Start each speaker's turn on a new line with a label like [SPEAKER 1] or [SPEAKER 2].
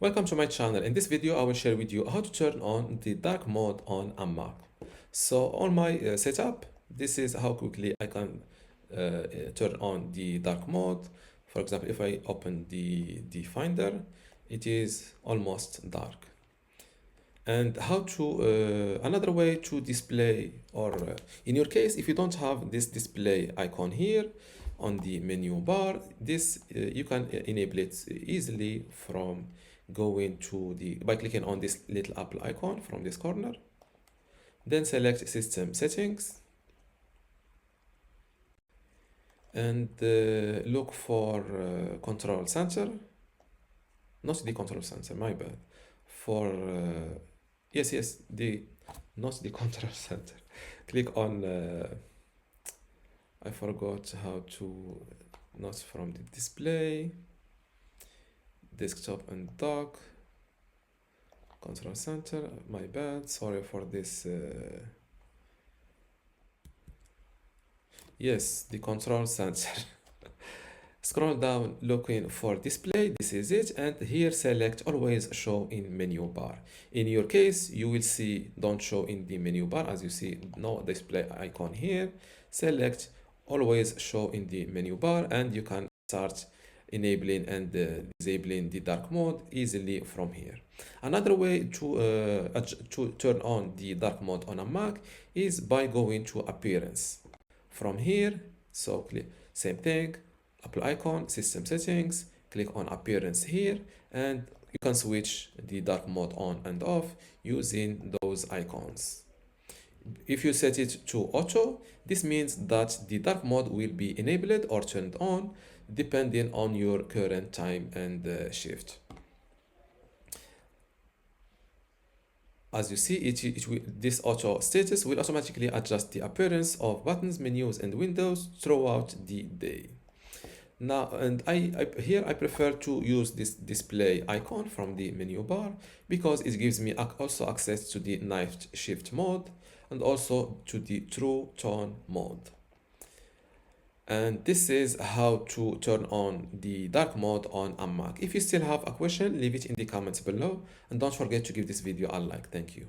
[SPEAKER 1] Welcome to my channel. In this video, I will share with you how to turn on the dark mode on a Mac. So on my setup, this is how quickly I can turn on the dark mode. For example, if I open the Finder, it is almost dark. And how to another way to display, or in your case, if you don't have this display icon here on the menu bar, this you can enable it easily from going to the by clicking on this little apple icon from this corner, then select system settings and look for control center, not the control center, my bad, for yes, the not the control center. Click on I forgot how to, not from the display, desktop and dock, control center, my bad, sorry for this. Yes, the control center. Scroll down looking for display, this is it, and here select always show in menu bar. In your case, you will see don't show in the menu bar, as you see no display icon here. Select always show in the menu bar and you can start enabling and disabling the dark mode easily from here. Another way to turn on the dark mode on a Mac is by going to appearance. From here, so click same thing, Apple icon, system settings, click on appearance here, and you can switch the dark mode on and off using those icons. If you set it to auto, this means that the dark mode will be enabled or turned on depending on your current time and shift. As you see, this auto status will automatically adjust the appearance of buttons, menus, and windows throughout the day. Now, and here I prefer to use this display icon from the menu bar because it gives me also access to the night shift mode and also to the true tone mode. And this is how to turn on the dark mode on a Mac. If you still have a question, leave it in the comments below and don't forget to give this video a like. Thank you.